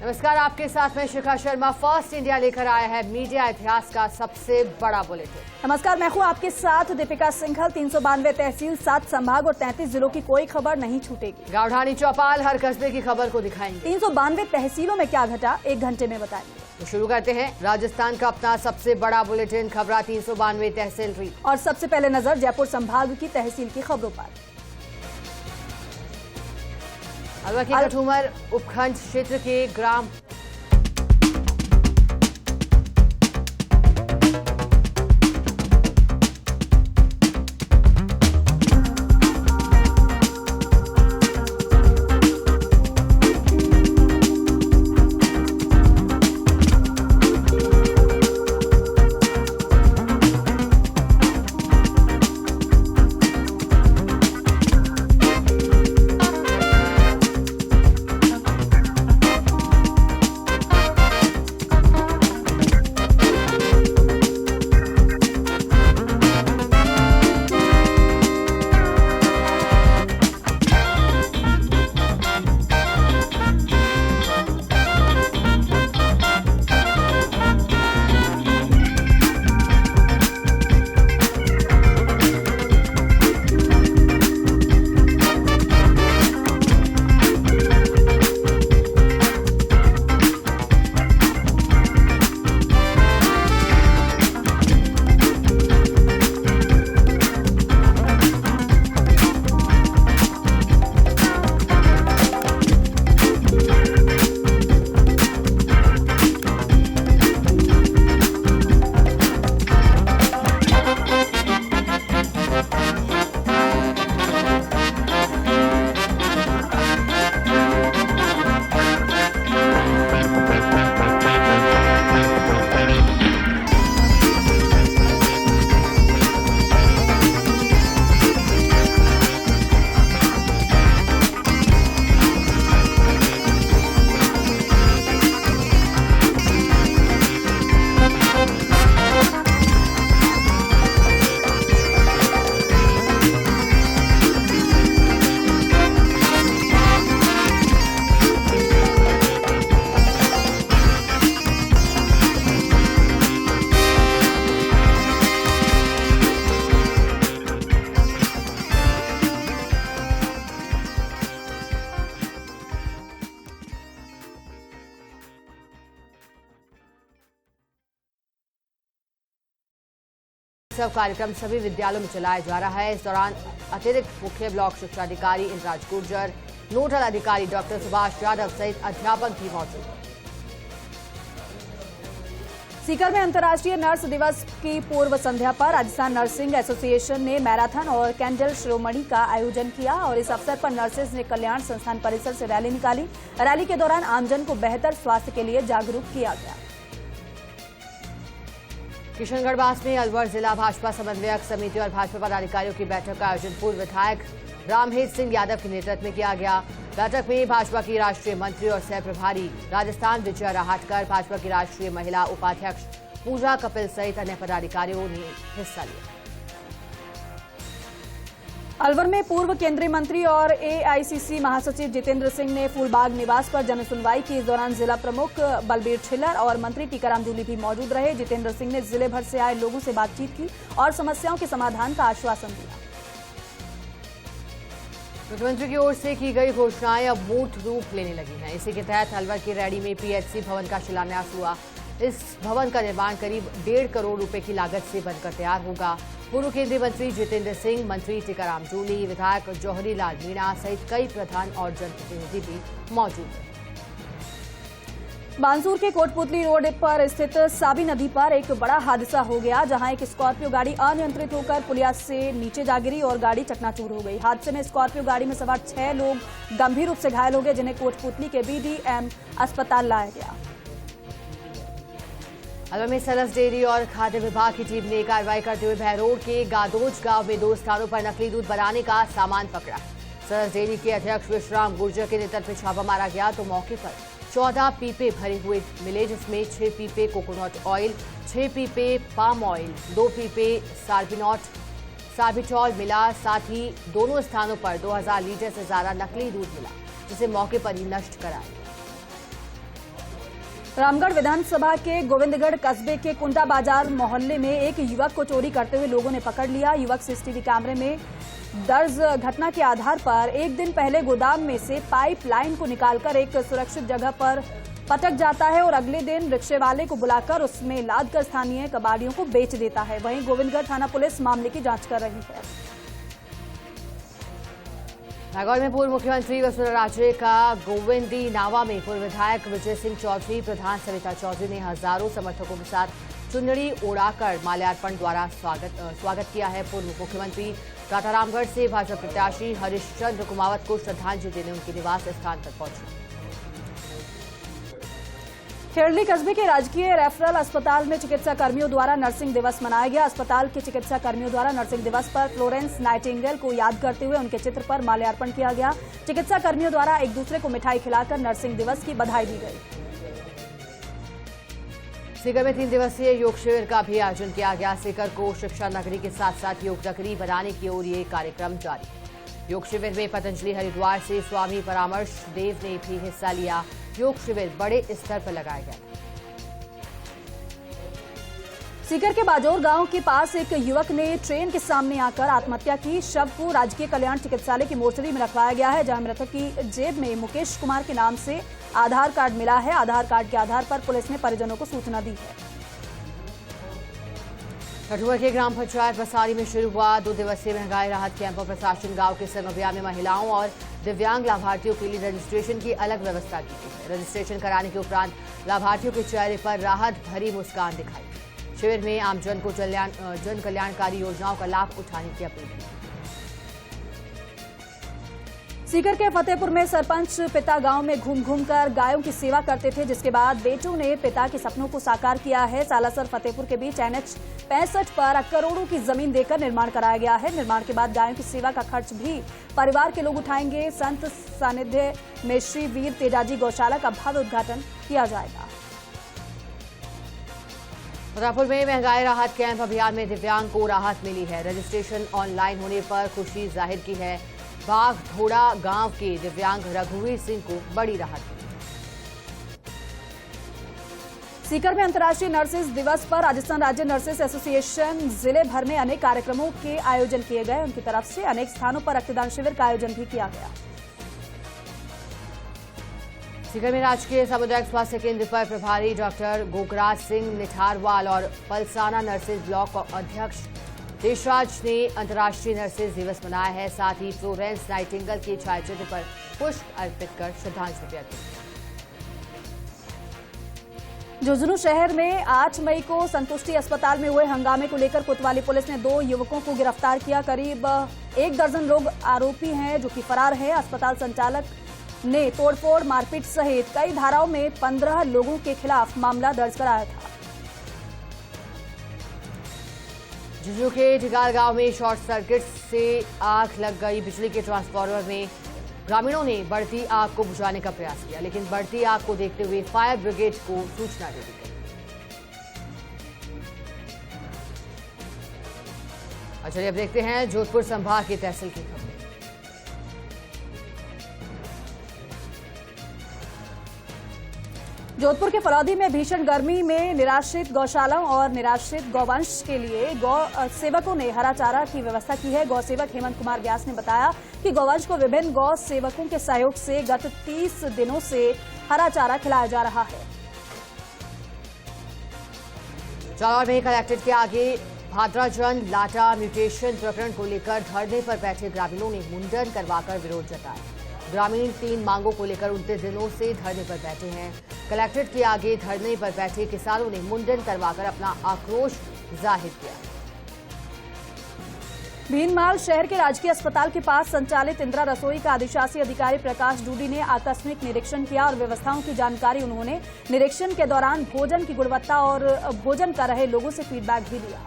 नमस्कार, आपके साथ में शिखा शर्मा। फर्स्ट इंडिया लेकर आया है मीडिया इतिहास का सबसे बड़ा बुलेटिन। नमस्कार, मैं हूं आपके साथ दीपिका सिंघल। 392 तहसील, 7 संभाग और 33 जिलों की कोई खबर नहीं छूटेगी। गावधानी चौपाल हर कस्बे की खबर को दिखाएंगे। 392 तहसीलों में क्या घटा, 1 घंटे में बताएंगे। तो शुरू करते हैं राजस्थान का अपना सबसे बड़ा बुलेटिन खबरा 392 तहसील। और सबसे पहले नजर जयपुर संभाग की तहसील की खबरों पर। अलवर की कठूमर उपखंड क्षेत्र के ग्राम कार्यक्रम सभी विद्यालयों में चलाया जा रहा है। इस दौरान अतिरिक्त मुख्य ब्लॉक शिक्षा अधिकारी इंद्राज गुर्जर, नोडल अधिकारी डॉक्टर सुभाष यादव सहित अध्यापक भी मौजूद हैं। सीकर में अंतर्राष्ट्रीय नर्स दिवस की पूर्व संध्या पर राजस्थान नर्सिंग एसोसिएशन ने मैराथन और कैंडल शिरोमणि का आयोजन किया और इस अवसर पर नर्सेज ने कल्याण संस्थान परिसर से रैली निकाली। रैली के दौरान आमजन को बेहतर स्वास्थ्य के लिए जागरूक किया गया। किशनगढ़ में अलवर जिला भाजपा समन्वयक समिति और भाजपा पदाधिकारियों की बैठक का आयोजन पूर्व विधायक रामहेत सिंह यादव के नेतृत्व में किया गया। बैठक में भाजपा की राष्ट्रीय मंत्री और सह प्रभारी राजस्थान विजया राहटकर, भाजपा की राष्ट्रीय महिला उपाध्यक्ष पूजा कपिल सहित अन्य पदाधिकारियों ने हिस्सा लिया। अलवर में पूर्व केंद्रीय मंत्री और एआईसीसी महासचिव जितेंद्र सिंह ने फूलबाग निवास पर जनसुनवाई की। इस दौरान जिला प्रमुख बलबीर छिल्लर और मंत्री टीकाराम जूली भी मौजूद रहे। जितेंद्र सिंह ने जिले भर से आए लोगों से बातचीत की और समस्याओं के समाधान का आश्वासन दिया। मुख्यमंत्री की ओर से की गई घोषणाएं अब मूर्त रूप लेने लगी हैं। इसी के तहत अलवर की रैडी में पीएचसी भवन का शिलान्यास हुआ। इस भवन का निर्माण करीब 1.5 करोड़ रुपए की लागत से बनकर तैयार होगा। पूर्व केंद्रीय मंत्री जितेंद्र सिंह, मंत्री टीकाराम जूली, विधायक जौहरी लाल मीणा सहित कई प्रधान और जनप्रतिनिधि भी मौजूद हैं। बानसूर के कोटपुतली रोड पर स्थित साबी नदी पर एक बड़ा हादसा हो गया, जहां एक स्कॉर्पियो गाड़ी अनियंत्रित होकर पुलिया से नीचे जा गिरी और गाड़ी चकनाचूर हो गई। हादसे में स्कॉर्पियो गाड़ी में सवार 6 लोग गंभीर रूप से घायल हो गए, जिन्हें कोटपुतली के बीडीएम अस्पताल लाया गया। अलवर में सरस डेयरी और खाद्य विभाग की टीम ने कार्रवाई करते हुए बहरोड के गादोज गांव में 2 स्थानों पर नकली दूध बनाने का सामान पकड़ा। सरस डेयरी के अध्यक्ष विश्राम गुर्जर के नेतृत्व में छापा मारा गया तो मौके पर 14 पीपे भरे हुए मिले, जिसमें 6 पीपे कोकोनट ऑयल, 6 पीपे पाम ऑयल, 2 पीपे सार्बिटॉल मिला। साथ ही दोनों स्थानों पर 2000 लीटर से ज्यादा नकली दूध मिला, जिसे मौके पर ही नष्ट कराया। रामगढ़ विधानसभा के गोविंदगढ़ कस्बे के कुंडा बाजार मोहल्ले में एक युवक को चोरी करते हुए लोगों ने पकड़ लिया। युवक सीसीटीवी कैमरे में दर्ज घटना के आधार पर एक दिन पहले गोदाम में से पाइपलाइन को निकालकर एक सुरक्षित जगह पर पटक जाता है और अगले दिन रिक्शे वाले को बुलाकर उसमें लादकर स्थानीय कबाड़ियों को बेच देता है। वहीं गोविंदगढ़ थाना पुलिस मामले की जांच कर रही है। नागौर में पूर्व मुख्यमंत्री वसुंधरा राजे का गोविंदी नावा में पूर्व विधायक विजय सिंह चौधरी, प्रधान सविता चौधरी ने हजारों समर्थकों के साथ चुनरी उड़ाकर माल्यार्पण द्वारा स्वागत किया है। पूर्व मुख्यमंत्री रामगढ़ से भाजपा प्रत्याशी हरिश्चंद्र कुमावत को श्रद्धांजलि देने उनके निवास स्थान तक पहुंचे। खेड़ली कस्बे के राजकीय रेफरल अस्पताल में चिकित्सा कर्मियों द्वारा नर्सिंग दिवस मनाया गया। अस्पताल के चिकित्सा कर्मियों द्वारा नर्सिंग दिवस पर फ्लोरेंस नाइटिंगेल को याद करते हुए उनके चित्र पर माल्यार्पण किया गया। चिकित्सा कर्मियों द्वारा एक दूसरे को मिठाई खिलाकर नर्सिंग दिवस की बधाई दी गई। सीकर में 3 दिवसीय योग शिविर का भी आयोजन किया गया। सीकर को शिक्षा नगरी के साथ साथ योग नगरी बनाने की ओर ये कार्यक्रम जारी। योग शिविर में पतंजलि हरिद्वार से स्वामी परामर्श देव ने भी हिस्सा लिया। योग शिविर बड़े स्तर पर लगाया गया। सीकर के बाजौर गांव के पास एक युवक ने ट्रेन के सामने आकर आत्महत्या की। शव को राजकीय कल्याण चिकित्सालय की मोर्चरी में रखवाया गया है, जहां मृतक की जेब में मुकेश कुमार के नाम से आधार कार्ड मिला है। आधार कार्ड के आधार पर पुलिस ने परिजनों को सूचना दी है। कठुआ के ग्राम पंचायत बसारी में शुरू हुआ 2 दिवसीय महंगाई राहत कैंप। प्रशासन गांव के संगबिया में महिलाओं और दिव्यांग लाभार्थियों के लिए रजिस्ट्रेशन की अलग व्यवस्था की गई है। रजिस्ट्रेशन कराने के उपरांत लाभार्थियों के चेहरे पर राहत भरी मुस्कान दिखाई। शिविर में आमजन को जन कल्याणकारी योजनाओं का लाभ उठाने की अपील की। सीकर के फतेहपुर में सरपंच पिता गांव में घूम घूम कर गायों की सेवा करते थे, जिसके बाद बेटों ने पिता के सपनों को साकार किया है। सालासर फतेहपुर के बीच NH 65 पर करोड़ों की जमीन देकर निर्माण कराया गया है। निर्माण के बाद गायों की सेवा का खर्च भी परिवार के लोग उठाएंगे। संत सानिध्य में श्री वीर तेजाजी गौशाला का भव्य उद्घाटन किया जाएगा। फतेहपुर में महंगाई राहत कैंप अभियान में दिव्यांग को राहत मिली है। रजिस्ट्रेशन ऑनलाइन होने पर खुशी जाहिर की है। बाघ धोड़ा गांव के दिव्यांग रघुवीर सिंह को बड़ी राहत मिली। सीकर में अंतर्राष्ट्रीय नर्सेज दिवस पर राजस्थान राज्य नर्सेज एसोसिएशन जिले भर में अनेक कार्यक्रमों के आयोजन किए गए। उनकी तरफ से अनेक स्थानों पर रक्तदान शिविर का आयोजन भी किया गया। सीकर में राजकीय सामुदायिक स्वास्थ्य केंद्र पर प्रभारी डॉक्टर गोगराज सिंह निठारवाल और पलसाना नर्सेज ब्लॉक अध्यक्ष देशराज ने अंतर्राष्ट्रीय नर्सेज दिवस मनाया है। साथ ही फ्लोरेंस नाइटिंगेल के छायाचित्र पर पुष्प अर्पित कर श्रद्धांजलि अर्पित की। झुंझुनू शहर में 8 मई को संतुष्टि अस्पताल में हुए हंगामे को लेकर कोतवाली पुलिस ने 2 युवकों को गिरफ्तार किया। करीब 1 दर्जन लोग आरोपी हैं जो कि फरार है। अस्पताल संचालक ने तोड़फोड़, मारपीट सहित कई धाराओं में 15 लोगों के खिलाफ मामला दर्ज कराया था। झुंझुनू के ढिगाल गांव में शॉर्ट सर्किट से आग लग गई। बिजली के ट्रांसफार्मर में ग्रामीणों ने बढ़ती आग को बुझाने का प्रयास किया, लेकिन बढ़ती आग को देखते हुए फायर ब्रिगेड को सूचना दे दी गई। चलिए अब देखते हैं जोधपुर संभाग की तहसील की खबर। जोधपुर के फलौदी में भीषण गर्मी में निराश्रित गौशालाओं और निराश्रित गौवंश के लिए गौ सेवकों ने हरा चारा की व्यवस्था की है। गौ सेवक हेमंत कुमार व्यास ने बताया कि गौवंश को विभिन्न गौ सेवकों के सहयोग से गत 30 दिनों से हरा चारा खिलाया जा रहा है। जालौर में कलेक्ट्रेट के आगे भाद्राजन लाटा म्यूटेशन प्रकरण को लेकर धरने पर बैठे ग्रामीणों ने मुंडन करवाकर विरोध जताया। ग्रामीण 3 मांगों को लेकर 29 दिनों से धरने पर बैठे हैं। कलेक्ट्रेट के आगे धरने पर बैठे किसानों ने मुंडन करवाकर अपना आक्रोश जाहिर किया। भीनमाल शहर के राजकीय अस्पताल के पास संचालित इंदिरा रसोई का अधिशासी अधिकारी प्रकाश डूडी ने आकस्मिक निरीक्षण किया और व्यवस्थाओं की जानकारी उन्होंने निरीक्षण के दौरान भोजन की गुणवत्ता और भोजन कर रहे लोगों से फीडबैक भी लिया।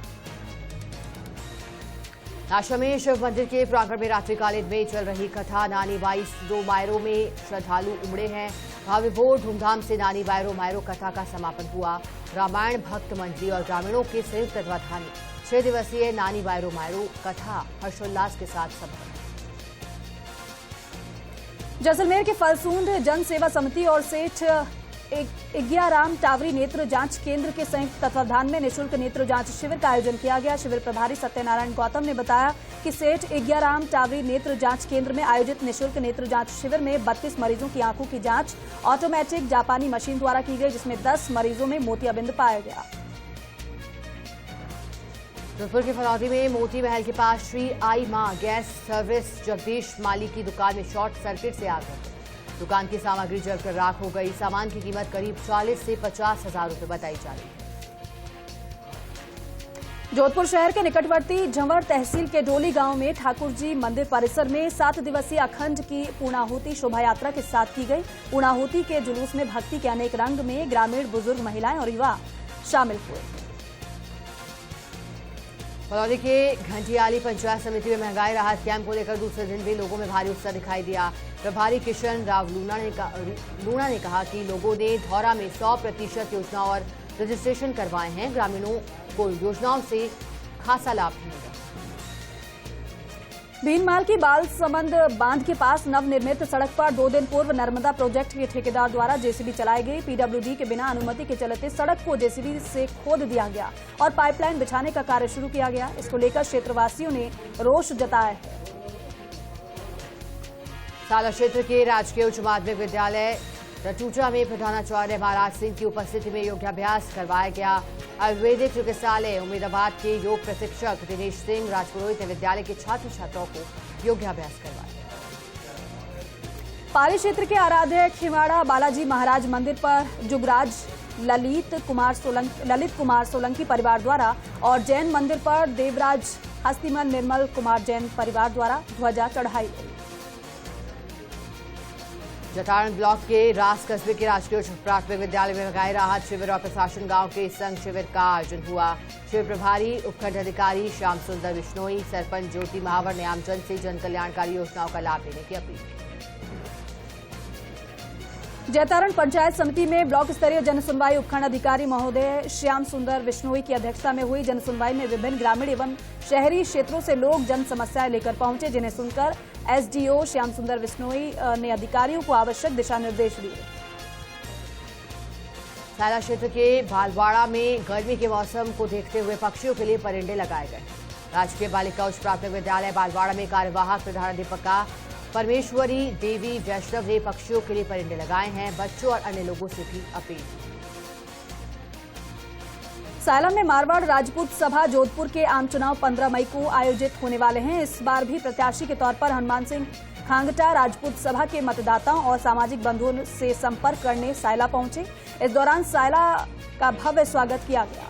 नाशा में शिव मंदिर के प्रांगण में रात्रिकालीन में चल रही कथा नानी बाई 2 मायरों में श्रद्धालु उमड़े हैं। भव्य भोर धूमधाम से नानी बायरो मायरो कथा का समापन हुआ। रामायण भक्त मंडली और ग्रामीणों के संयुक्त तत्वाधान में 6 दिवसीय नानी बायरो मायरो कथा हर्षोल्लास के साथ संपन्न। जैसलमेर के फलसूंड जन सेवा समिति और सेठ इग्याराम टावरी नेत्र जांच केंद्र के संयुक्त तत्वाधान में निःशुल्क नेत्र जांच शिविर का आयोजन किया गया। शिविर प्रभारी सत्यनारायण गौतम ने बताया कि सेठ इग्याराम टावरी नेत्र जांच केंद्र में आयोजित निःशुल्क नेत्र जांच शिविर में 32 मरीजों की आंखों की जांच ऑटोमेटिक जापानी मशीन द्वारा की गई, जिसमें 10 मरीजों में मोतियाबिंद पाया गया। जोधपुर के फलौदी में मोती महल के पास श्री आई मां गैस सर्विस जगदीश माली की दुकान में शॉर्ट सर्किट से आग लग गई। दुकान की सामग्री जलकर राख हो गई। सामान की कीमत करीब 40 से 50 हजार रुपए बताई जा रही है। जोधपुर शहर के निकटवर्ती झंवर तहसील के डोली गांव में ठाकुर जी मंदिर परिसर में 7 दिवसीय अखंड की पूर्णाहुति शोभा यात्रा के साथ की गई। पूर्णाहुति के जुलूस में भक्ति के अनेक रंग में ग्रामीण, बुजुर्ग, महिलाएं और युवा शामिल हुए। फलौदी के घंटियाली पंचायत समिति में महंगाई राहत कैंप को लेकर दूसरे दिन भी लोगों में भारी उत्साह दिखाई दिया। प्रभारी किशन राव लूणा ने कहा कि लोगों ने धौरा में 100% योजना और रजिस्ट्रेशन करवाए हैं। ग्रामीणों को योजनाओं से खासा लाभ मिलेगा। भीनमाल की बाल समंद बांध के पास नवनिर्मित सड़क पर 2 दिन पूर्व नर्मदा प्रोजेक्ट के ठेकेदार द्वारा जेसीबी चलाई गई। पीडब्ल्यूडी के बिना अनुमति के चलते सड़क को जेसीबी से खोद दिया गया और पाइपलाइन बिछाने का कार्य शुरू किया गया। इसको लेकर क्षेत्रवासियों ने रोष जताया है। साला क्षेत्र के राजकीय उच्च माध्यमिक विद्यालय रटूचा में प्रधानाचार्य महाराज सिंह की उपस्थिति में योगाभ्यास करवाया गया। आयुर्वेदिक चिकित्सालय उम्मीदाबाद के योग प्रशिक्षक दिनेश सिंह राजपुरोहित ने विद्यालय के छात्र छात्राओं को योगाभ्यास करवाया। पाली क्षेत्र के आराध्य खिवाड़ा बालाजी महाराज मंदिर पर जुगराज ललित कुमार सोलंकी परिवार द्वारा और जैन मंदिर पर देवराज हस्तिमन निर्मल कुमार जैन परिवार द्वारा ध्वजा चढ़ाई गई। जटारण ब्लॉक के रास कस्बे के राजकीय उच्च प्राथमिक विद्यालय में महंगाई राहत शिविर और प्रशासन गांव के संघ शिविर का आयोजन हुआ। शिविर प्रभारी उपखंड अधिकारी श्याम सुंदर बिश्नोई, सरपंच ज्योति महावर ने आमजन से जन कल्याणकारी योजनाओं का लाभ लेने की अपील की। जैतारण पंचायत समिति में ब्लॉक स्तरीय जन सुनवाई उपखंड अधिकारी महोदय श्याम सुंदर बिश्नोई की अध्यक्षता में हुई। जन सुनवाई में विभिन्न ग्रामीण एवं शहरी क्षेत्रों से लोग जन समस्याएं लेकर पहुंचे, जिन्हें सुनकर एसडीओ श्याम सुंदर बिश्नोई ने अधिकारियों को आवश्यक दिशा निर्देश दिए। साला क्षेत्र के भालवाड़ा में गर्मी के मौसम को देखते हुए पक्षियों के लिए परिंडे लगाए गए। राजकीय बालिका उच्च प्राथमिक विद्यालय बालवाड़ा में कार्यवाहक प्रधानाध्यापिका परमेश्वरी देवी वैष्णव ने पक्षियों के लिए परिंडे लगाए हैं। बच्चों और अन्य लोगों से भी अपील। सालन में मारवाड़ राजपूत सभा जोधपुर के आम चुनाव 15 मई को आयोजित होने वाले हैं। इस बार भी प्रत्याशी के तौर पर हनुमान सिंह खांगटा राजपूत सभा के मतदाताओं और सामाजिक बंधुओं से संपर्क करने सायला पहुंचे। इस दौरान सायला का भव्य स्वागत किया गया।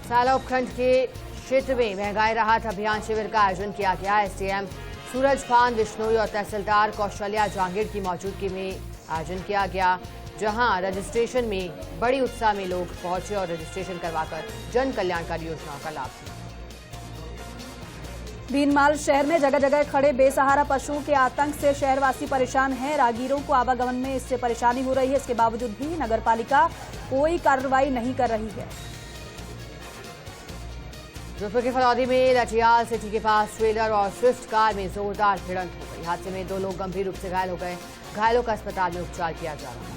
सायला उपखंड के क्षेत्र में महंगाई राहत अभियान शिविर का आयोजन किया गया। एसडीएम सूरज खान बिश्नोई और तहसीलदार कौशल्या जहांगीर की मौजूदगी में आयोजन किया गया, जहां रजिस्ट्रेशन में बड़ी उत्साह में लोग पहुंचे और रजिस्ट्रेशन करवाकर जन कल्याणकारी योजनाओं का लाभ लिया। भीनमाल शहर में जगह जगह खड़े बेसहारा पशुओं के आतंक से शहरवासी परेशान हैं। राहगीरों को आवागमन में इससे परेशानी हो रही है। इसके बावजूद भी नगरपालिका कोई कार्रवाई नहीं कर रही है। जोधपुर के फलौदी में लठियाल सिटी के पास ट्रेलर और स्विफ्ट कार में जोरदार भिड़ंत हो गई। हादसे में 2 लोग गंभीर रूप से घायल हो गए। घायलों का अस्पताल में उपचार किया जा रहा है।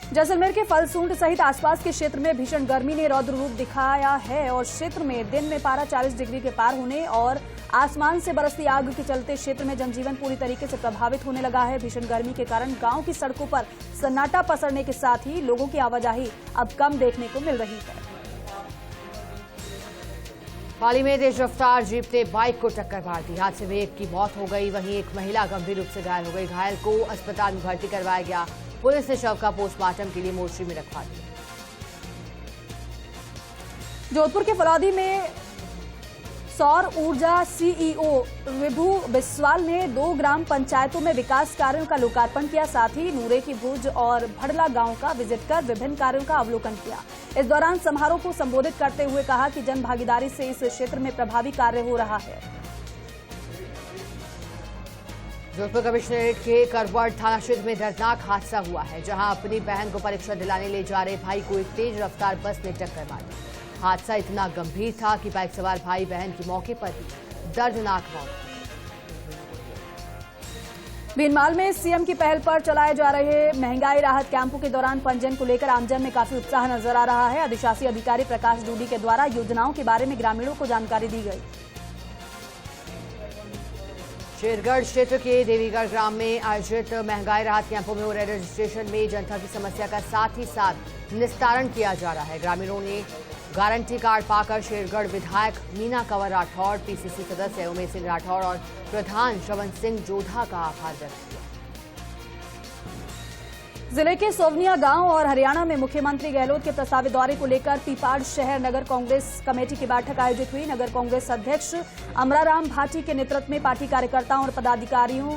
जैसलमेर के फलसूंड सहित आसपास के क्षेत्र में भीषण गर्मी ने रौद्र रूप दिखाया है और क्षेत्र में दिन में पारा 40 डिग्री के पार होने और आसमान से बरसती आग के चलते क्षेत्र में जनजीवन पूरी तरीके से प्रभावित होने लगा है। भीषण गर्मी के कारण गांव की सड़कों पर सन्नाटा पसरने के साथ ही लोगों की आवाजाही अब कम देखने को मिल रही है। पाली में तेज रफ्तार जीप ने बाइक को टक्कर मार दी। हादसे में एक की मौत हो गई, वहीं एक महिला गंभीर रूप से घायल हो गई। घायल को अस्पताल में भर्ती करवाया गया। पुलिस ने शव का पोस्टमार्टम के लिए मोर्चरी में रखवा दिया। जोधपुर के फलौदी में सौर ऊर्जा सीईओ विभू बिस्वाल ने 2 ग्राम पंचायतों में विकास कार्यों का लोकार्पण किया। साथ ही नूरे की भुज और भड़ला गांव का विजिट कर विभिन्न कार्यों का अवलोकन किया। इस दौरान समारोह को संबोधित करते हुए कहा कि जन भागीदारी से इस क्षेत्र में प्रभावी कार्य हो रहा है। जोधपुर कमिश्नरेट के करवड़ थाना क्षेत्र में दर्दनाक हादसा हुआ है, जहां अपनी बहन को परीक्षा दिलाने ले जा रहे भाई को एक तेज रफ्तार बस ने टक्कर मारी। हादसा इतना गंभीर था कि बाइक सवार भाई बहन की मौके पर ही दर्दनाक मौत। भीनमाल में सीएम की पहल पर चलाए जा रहे महंगाई राहत कैंपों के दौरान पंजीयन को लेकर आमजन में काफी उत्साह नजर आ रहा है। अधिशासी अधिकारी प्रकाश डूडी के द्वारा योजनाओं के बारे में ग्रामीणों को जानकारी दी गई। शेरगढ़ क्षेत्र के देवीगढ़ ग्राम में आयोजित महंगाई राहत कैंपों में हो रहे रजिस्ट्रेशन में जनता की समस्या का साथ ही साथ निस्तारण किया जा रहा है। ग्रामीणों ने गारंटी कार्ड पाकर शेरगढ़ विधायक मीना कंवर राठौड़, पीसीसी सदस्य उमेश सिंह राठौड़ और प्रधान श्रवण सिंह जोधा का आभार व्यक्त किया। जिले के सोवनिया गांव और हरियाणा में मुख्यमंत्री गहलोत के प्रस्तावित दौरे को लेकर पीपाड़ शहर नगर कांग्रेस कमेटी की बैठक आयोजित हुई। नगर कांग्रेस अध्यक्ष अमराराम भाटी के नेतृत्व में पार्टी कार्यकर्ताओं और पदाधिकारियों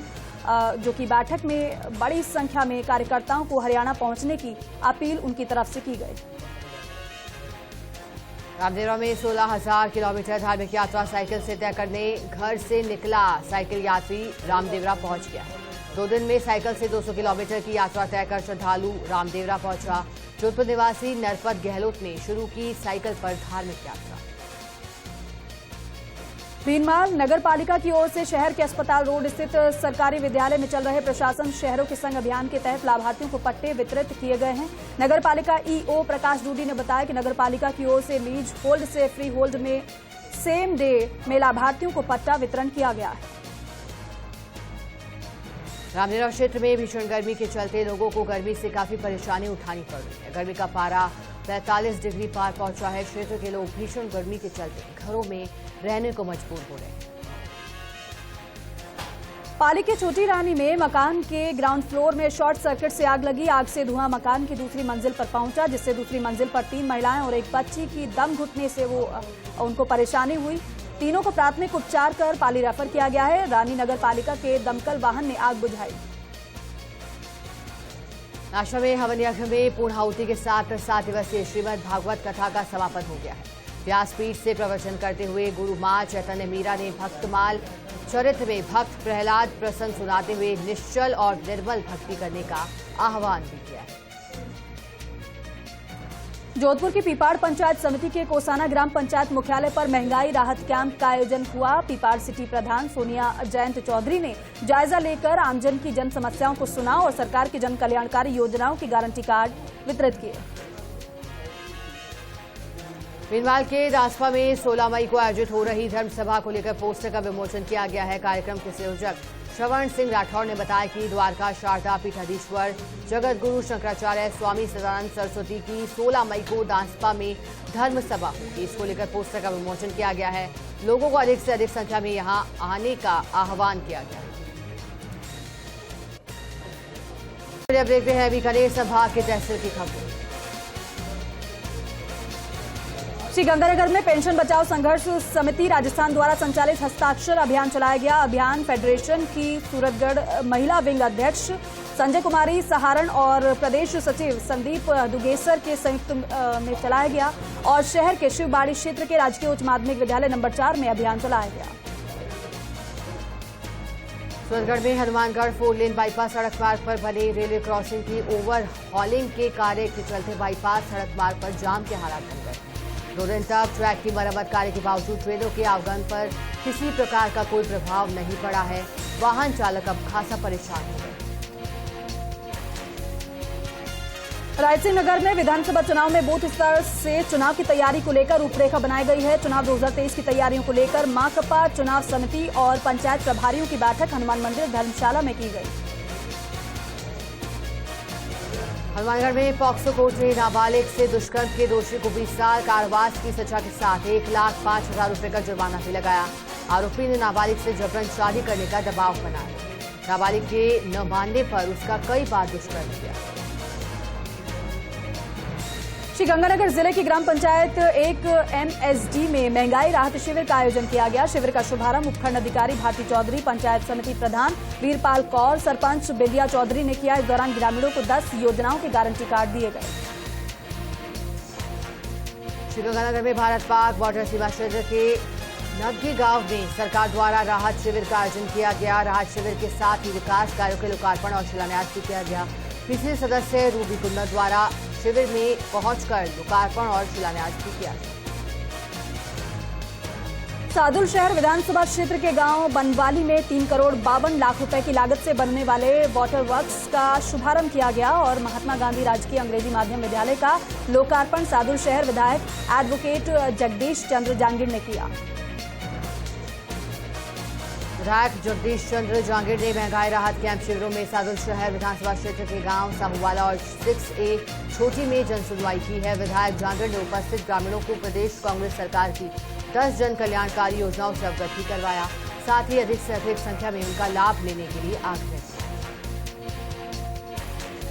जो कि बैठक में बड़ी संख्या में कार्यकर्ताओं को हरियाणा पहुंचने की अपील उनकी तरफ से की गई। रामदेवरा में 16,000 किलोमीटर धार्मिक यात्रा साइकिल से तय करने घर से निकला साइकिल यात्री रामदेवरा पहुंच गया। 2 दिन में साइकिल से 200 किलोमीटर की यात्रा तय कर श्रद्धालु रामदेवरा पहुंचा। जोधपुर निवासी नरपत गहलोत ने शुरू की साइकिल पर धार्मिक यात्रा। भीनमाल नगर पालिका की ओर से शहर के अस्पताल रोड स्थित सरकारी विद्यालय में चल रहे प्रशासन शहरों के संग अभियान के तहत लाभार्थियों को पट्टे वितरित किए गए हैं। नगर पालिका ईओ प्रकाश डूडी ने बताया कि नगर पालिका की ओर से लीज होल्ड से फ्री होल्ड में सेम डे में लाभार्थियों को पट्टा वितरण किया गया है। रामदेवरा क्षेत्र में भीषण गर्मी के चलते लोगों को गर्मी से काफी परेशानी उठानी पड़ रही है। गर्मी का पारा 45 डिग्री पार पहुंचा है। क्षेत्र के लोग भीषण गर्मी के चलते घरों में रहने को मजबूर हो रहे हैं। पाली के छोटी रानी में मकान के ग्राउंड फ्लोर में शॉर्ट सर्किट से आग लगी। आग से धुआं मकान की दूसरी मंजिल पर पहुंचा, जिससे दूसरी मंजिल पर 3 महिलाएं और एक बच्ची की दम घुटने से उनको परेशानी हुई। तीनों को प्राथमिक उपचार कर पाली रेफर किया गया है। रानी नगर पालिका के दमकल वाहन ने आग बुझाई। नाशा में हवन यज्ञ में पूर्णाहुति के साथ 7 दिवसीय श्रीमद् भागवत कथा का समापन हो गया है। व्यासपीठ से प्रवचन करते हुए गुरु मां चैतन्य मीरा ने भक्तमाल चरित्र में भक्त प्रहलाद प्रसंग सुनाते हुए निश्चल और निर्मल भक्ति करने का आह्वान भी किया है। जोधपुर की पीपाड़ पंचायत समिति के कोसाना ग्राम पंचायत मुख्यालय पर महंगाई राहत कैंप का आयोजन हुआ। पीपाड़ सिटी प्रधान सोनिया जयंत चौधरी ने जायजा लेकर आमजन की जन समस्याओं को सुना और सरकार की जन कल्याणकारी योजनाओं की गारंटी कार्ड वितरित किए। भीनमाल के रासपा में 16 मई को आयोजित हो रही धर्मसभा को लेकर पोस्टर का विमोचन किया गया है। कार्यक्रम के संयोजक श्रवण सिंह राठौड़ ने बताया कि द्वारका शारदा पीठाधीश्वर जगत गुरु शंकराचार्य स्वामी सदानंद सरस्वती की 16 मई को दासपा में धर्मसभा होगी। इसको लेकर पोस्टर का विमोचन किया गया है। लोगों को अधिक से अधिक संख्या में यहां आने का आह्वान किया गया है। अब देखते हैं बीकानेर संभाग के तहसील की खबर। श्रीगंगानगर में पेंशन बचाओ संघर्ष समिति राजस्थान द्वारा संचालित हस्ताक्षर अभियान चलाया गया। अभियान फेडरेशन की सूरतगढ़ महिला विंग अध्यक्ष संजय कुमारी सहारण और प्रदेश सचिव संदीप दुगेसर के संयुक्त में चलाया गया और शहर के शिवबाड़ी क्षेत्र के राजकीय उच्च माध्यमिक विद्यालय नंबर 4 में अभियान चलाया गया। सूरतगढ़ में हनुमानगढ़ 4 लेन बाईपास सड़क मार्ग पर बने रेलवे क्रॉसिंग की ओवर हॉलिंग के कार्य के चलते बाईपास सड़क मार्ग पर जाम के हालात बन गए। 2 दिन तक ट्रैक की मरम्मत कार्य के बावजूद ट्रेनों के आगमन पर किसी प्रकार का कोई प्रभाव नहीं पड़ा है। वाहन चालक अब खासा परेशान हो गए। रायसिंह नगर में विधानसभा चुनाव में बूथ स्तर से चुनाव की तैयारी को लेकर रूपरेखा बनाई गई है। चुनाव 2023 की तैयारियों को लेकर माकपा चुनाव समिति और पंचायत प्रभारियों की बैठक हनुमान मंदिर धर्मशाला में की गई। हनुमानगढ़ में पॉक्सो कोर्ट ने नाबालिग से दुष्कर्म के दोषी को 20 साल कारावास की सजा के साथ 1,05,000 रुपए का जुर्माना भी लगाया। आरोपी ने नाबालिग से जबरन शादी करने का दबाव बनाया। नाबालिग के न मानने पर उसका कई बार दुष्कर्म किया। श्रीगंगानगर जिले की ग्राम पंचायत 1 MSD में महंगाई राहत शिविर का आयोजन किया गया। शिविर का शुभारंभ उपखंड अधिकारी भारती चौधरी, पंचायत समिति प्रधान वीरपाल कौर, सरपंच बेलिया चौधरी ने किया। इस दौरान ग्रामीणों को 10 योजनाओं के गारंटी कार्ड दिए गए। श्रीगंगानगर में भारत पाक बॉर्डर सीमा क्षेत्र के नग्गी गांव में सरकार द्वारा राहत शिविर का आयोजन किया गया। राहत शिविर के साथ ही विकास कार्यों के लोकार्पण और शिलान्यास भी किया गया। पीसीसी सदस्य रूबी कुंदर द्वारा शिविर में पहुंचकर लोकार्पण और शिलान्यास भी किया। सादुल शहर विधानसभा क्षेत्र के गांव बनवाली में 3 करोड़ 52 लाख रुपए की लागत से बनने वाले वाटर वर्क्स का शुभारंभ किया गया और महात्मा गांधी राजकीय अंग्रेजी माध्यम विद्यालय का लोकार्पण सादुल शहर विधायक एडवोकेट जगदीश चंद्र जांगीर ने किया। विधायक जगदीश चंद्र जांगीर ने महंगाई राहत कैंप शिविरों में सादुल शहर विधानसभा क्षेत्र के गांव साहूवाला और 6A छोटी में जन सुनवाई की है। विधायक जांगीर ने उपस्थित ग्रामीणों को प्रदेश कांग्रेस सरकार की 10 जन कल्याणकारी योजनाओं से अवगत भी करवाया। साथ ही अधिक से अधिक संख्या में उनका लाभ लेने के लिए आग्रह किया।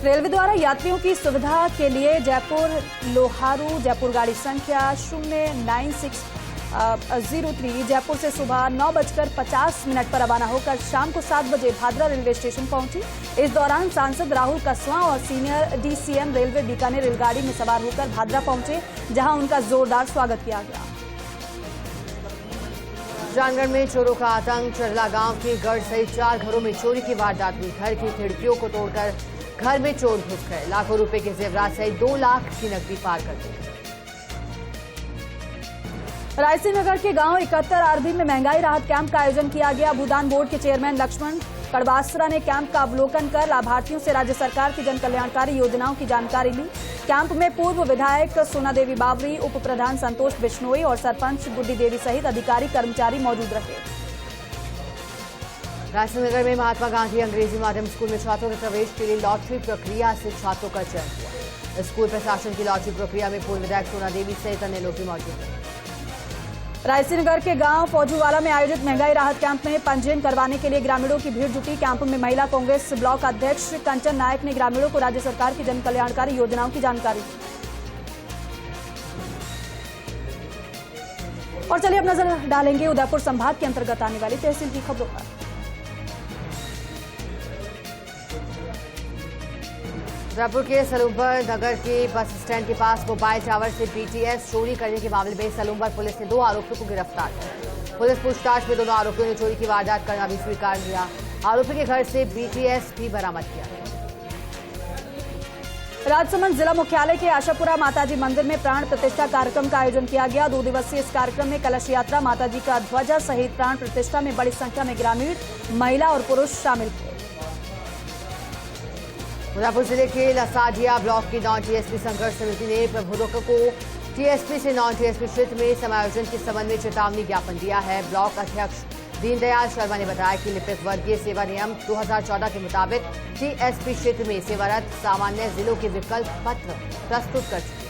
रेलवे द्वारा यात्रियों की सुविधा के लिए जयपुर लोहारू जयपुर गाड़ी संख्या 09603 जयपुर से सुबह 9:50 पर रवाना होकर शाम को 7 बजे भादरा रेलवे स्टेशन पहुंची। इस दौरान सांसद राहुल कसवां और सीनियर DCM रेलवे बीकानेर रेलगाड़ी में सवार होकर भादरा पहुंचे, जहां उनका जोरदार स्वागत किया गया। जानगढ़ में चोरों का आतंक। चरला गांव के गढ़ सहित 4 घरों में चोरी की वारदात हुई। घर की खिड़कियों को तोड़कर घर में चोर घुस गए। लाखों रुपए के जेवरात सहित 2 लाख की नकदी पार कर दी। रायसीनगर के गांव 71 आरबी में महंगाई राहत कैंप का आयोजन किया गया। भूदान बोर्ड के चेयरमैन लक्ष्मण कड़वासरा ने कैंप का अवलोकन कर लाभार्थियों से राज्य सरकार की जन कल्याणकारी योजनाओं की जानकारी ली। कैंप में पूर्व विधायक सोना देवी बावरी, उप प्रधान संतोष बिश्नोई और सरपंच गुड्डी देवी सहित अधिकारी कर्मचारी मौजूद रहे। रायसीनगर में महात्मा गांधी अंग्रेजी माध्यम स्कूल में छात्रों के प्रवेश के लिए लॉटरी प्रक्रिया से छात्रों का चयन हुआ। स्कूल प्रशासन की लॉटरी प्रक्रिया में पूर्व विधायक सोना देवी सहित अन्य लोग भी मौजूद रहे। रायसीनगर के गांव फौजूवाला में आयोजित महंगाई राहत कैंप में पंजीयन करवाने के लिए ग्रामीणों की भीड़ जुटी। कैंप में महिला कांग्रेस ब्लॉक अध्यक्ष कंचन नायक ने ग्रामीणों को राज्य सरकार की जन कल्याणकारी योजनाओं की जानकारी दी। और चलिए अब नजर डालेंगे उदयपुर संभाग के अंतर्गत आने वाली तहसील की खबरों पर। उदयपुर के सलूम्बर नगर के बस स्टैंड के पास मोबाइल टावर से BTS चोरी करने के मामले में सलूम्बर पुलिस ने 2 आरोपियों को गिरफ्तार किया। पुलिस पूछताछ में दोनों आरोपियों ने चोरी की वारदात करना भी स्वीकार किया। आरोपी के घर से BTS भी बरामद किया। राजसमंद जिला मुख्यालय के आशापुरा माताजी मंदिर में प्राण प्रतिष्ठा कार्यक्रम का आयोजन किया गया। 2 दिवसीय इस कार्यक्रम में कलश यात्रा, माताजी का ध्वजा सहित प्राण प्रतिष्ठा में बड़ी संख्या में ग्रामीण, महिला और पुरुष शामिल थे। उदयपुर जिले के लसाडिया ब्लॉक की नॉन TSP संघर्ष समिति ने प्रबोधकों को TSP से नॉन TSP क्षेत्र में समायोजन के संबंध में चेतावनी ज्ञापन दिया है। ब्लॉक अध्यक्ष दीनदयाल शर्मा ने बताया कि लिपिक वर्गीय सेवा नियम 2014 के मुताबिक TSP क्षेत्र में सेवारत सामान्य जिलों के विकल्प पत्र प्रस्तुत कर चुके।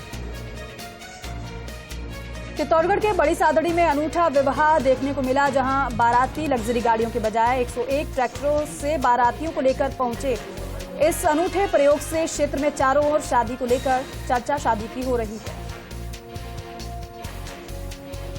चित्तौड़गढ़ के बड़ी सादड़ी में अनूठा विवाह देखने को मिला, जहां बाराती लग्जरी गाड़ियों के बजाय 101 ट्रैक्टरों से बारातियों को लेकर पहुंचे। इस अनूठे प्रयोग से क्षेत्र में चारों ओर शादी को लेकर चर्चा शादी की हो रही है।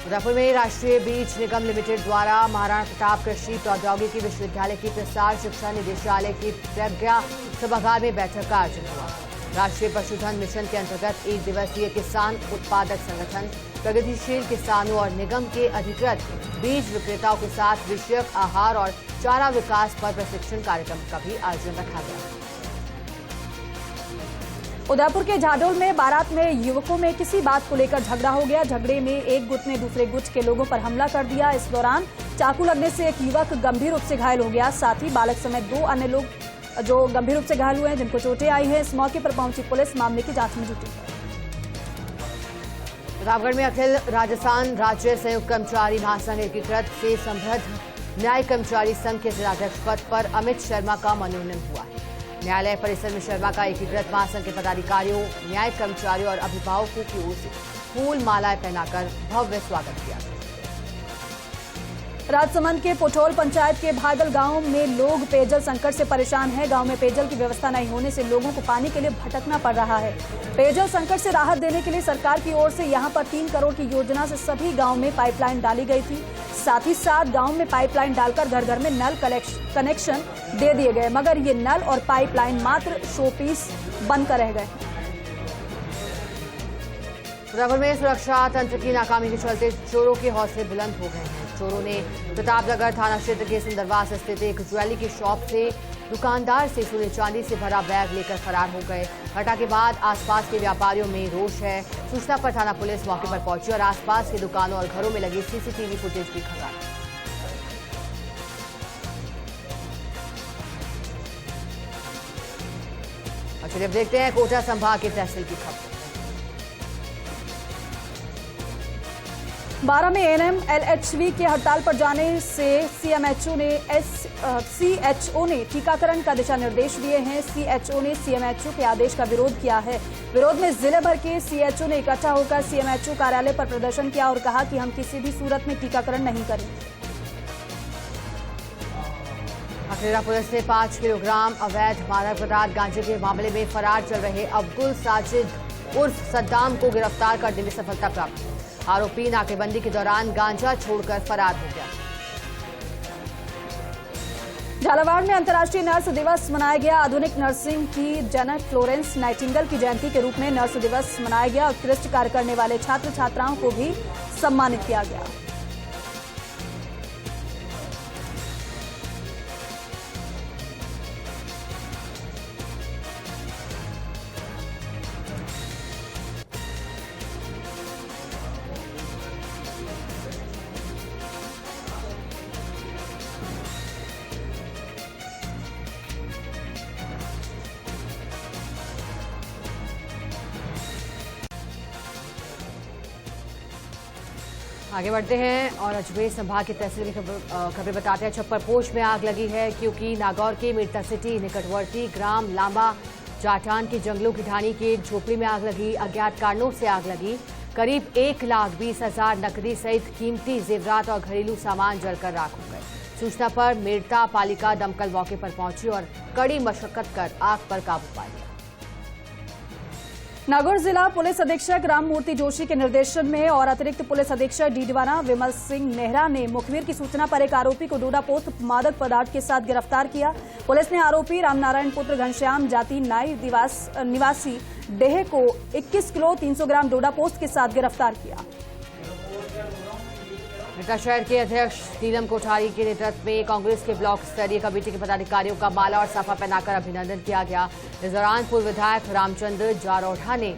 उदयपुर में राष्ट्रीय बीज निगम लिमिटेड द्वारा महाराणा प्रताप कृषि प्रौद्योगिकी विश्वविद्यालय की प्रसार शिक्षा निदेशालय की प्रज्ञा सभागार में बैठक का आयोजन हुआ। राष्ट्रीय पशुधन मिशन के अंतर्गत 1 दिवसीय किसान उत्पादक संगठन, प्रगतिशील किसानों और निगम के अधिकृत बीज विक्रेताओं के साथ विषयक आहार और चारा विकास पर प्रशिक्षण कार्यक्रम का भी आयोजन रखा गया। उदयपुर के झाडोल में बारात में युवकों में किसी बात को लेकर झगड़ा हो गया। झगड़े में एक गुट ने दूसरे गुट के लोगों पर हमला कर दिया। इस दौरान चाकू लगने से एक युवक गंभीर रूप से घायल हो गया। साथ ही बालक समेत 2 अन्य लोग जो गंभीर रूप से घायल हुए हैं, जिनको चोटें आई हैं। इस मौके पर पहुंची पुलिस मामले की जांच में जुटी है। प्रतापगढ़ में अखिल राजस्थान राज्य संयुक्त कर्मचारी महासंघ एकीकृत से समृद्ध न्याय कर्मचारी संघ के जिलाध्यक्ष पद पर अमित शर्मा का मनोनयन हुआ है। न्यायालय परिसर में शर्मा का एकीकृत महासंघ के पदाधिकारियों, न्याय कर्मचारियों और अभिभावकों की ओर से फूल मालाएं पहनाकर भव्य स्वागत किया। राजसमंद के पोठोल पंचायत के भागल गांव में लोग पेयजल संकट से परेशान हैं। गांव में पेयजल की व्यवस्था नहीं होने से लोगों को पानी के लिए भटकना पड़ रहा है। पेयजल संकट से राहत देने के लिए सरकार की ओर से यहां पर 3 करोड़ की योजना से सभी गांव में पाइपलाइन डाली गई थी। साथ ही साथ गांव में पाइपलाइन डालकर घर घर में नल कनेक्शन दे दिए गए, मगर ये नल और पाइपलाइन मात्र शोपीस बनकर रह गए। उदयपुर में सुरक्षा तंत्र की नाकामी के चलते चोरों के हौसले बुलंद हो गए हैं। चोरों ने प्रतापनगर थाना क्षेत्र के सुंदरवास स्थित एक ज्वेलरी की शॉप से दुकानदार से सोने चांदी से भरा बैग लेकर फरार हो गए। घटना के बाद आसपास के व्यापारियों में रोष है। सूचना पर थाना पुलिस मौके पर पहुंची और आसपास की दुकानों और घरों में लगी सीसीटीवी फुटेज भी खंगाली। चलिए अब देखते हैं कोटा संभाग के तहसील की खबर। 12 में एएनएम एलएचवी के हड़ताल पर जाने से सीएमएचओ ने टीकाकरण का दिशा निर्देश दिए हैं। सीएचओ ने सीएमएचओ के आदेश का विरोध किया है। विरोध में जिले भर के सीएचओ ने इकट्ठा होकर सीएमएचओ कार्यालय पर प्रदर्शन किया और कहा कि हम किसी भी सूरत में टीकाकरण नहीं करेंगे। अखलेरा पुलिस ने 5 किलोग्राम अवैध मादक पदार्थ गांजे के मामले में फरार चल रहे अब्दुल साजिद उर्फ सद्दाम को गिरफ्तार करने में सफलता प्राप्त की। आरोपी नाकेबंदी के दौरान गांजा छोड़कर फरार हो गया। झालावाड़ में अंतर्राष्ट्रीय नर्स दिवस मनाया गया। आधुनिक नर्सिंग की जनक फ्लोरेंस नाइटिंगेल की जयंती के रूप में नर्स दिवस मनाया गया। उत्कृष्ट कार्य करने वाले छात्र छात्राओं को भी सम्मानित किया गया। आगे बढ़ते हैं और अजमेर संभाग के तहसील की खबरें बताते हैं। छप्परपोश में आग लगी है क्योंकि नागौर के मिर्ता सिटी निकटवर्ती ग्राम लांबा जाटान के जंगलों की ढानी की एक झोपड़ी में आग लगी। अज्ञात कारणों से आग लगी। करीब 1,20,000 नकदी सहित कीमती जेवरात और घरेलू सामान जलकर राख हो गए। सूचना पर मेड़ता पालिका दमकल मौके पर पहुंची और कड़ी मशक्कत कर आग पर काबू पा लिया। नागौर जिला पुलिस अधीक्षक राम मूर्ति जोशी के निर्देशन में और अतिरिक्त पुलिस अधीक्षक डीडीवाना विमल सिंह नेहरा ने मुखबिर की सूचना पर एक आरोपी को डोडा पोस्त मादक पदार्थ के साथ गिरफ्तार किया। पुलिस ने आरोपी रामनारायण पुत्र घनश्याम जाति नाई निवासी डेह को 21 किलो 300 ग्राम डोडा पोस्त के साथ गिरफ्तार किया। मेरठ शहर के अध्यक्ष नीलम कोठारी के नेतृत्व में कांग्रेस के ब्लॉक स्तरीय कमेटी के पदाधिकारियों का माला और साफा पहनाकर अभिनंदन किया गया। इस दौरान पूर्व विधायक रामचंद्र जारौढ़ा ने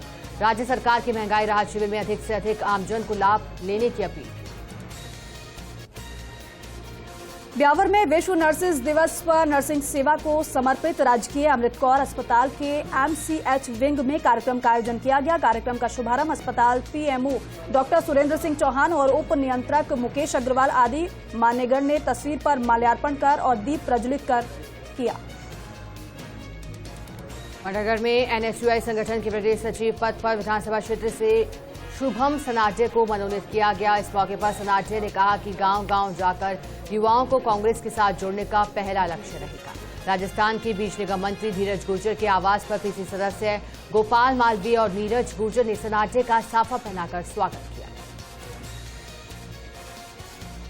राज्य सरकार की महंगाई राहत शिविर में अधिक से अधिक आमजन को लाभ लेने की अपील। ब्यावर में विश्व नर्सेज दिवस पर नर्सिंग सेवा को समर्पित राजकीय अमृत कौर अस्पताल के एमसीएच विंग में कार्यक्रम का आयोजन किया गया। कार्यक्रम का शुभारंभ अस्पताल पीएमओ डॉक्टर सुरेंद्र सिंह चौहान और उप नियंत्रक मुकेश अग्रवाल आदि मान्यगण ने तस्वीर पर माल्यार्पण कर और दीप प्रज्वलित कर किया। नगर में एनएसयूआई संगठन के प्रदेश सचिव पद पर विधानसभा क्षेत्र से शुभम सनाटे को मनोनीत किया गया। इस मौके पर सनाटे ने कहा कि गांव-गांव जाकर युवाओं को कांग्रेस के साथ जोड़ने का पहला लक्ष्य रहेगा। राजस्थान के बीज निगम मंत्री धीरज गुर्जर के आवास पर पीसी सदस्य गोपाल मालवीय और नीरज गुर्जर ने सनाटे का साफा पहनाकर स्वागत किया।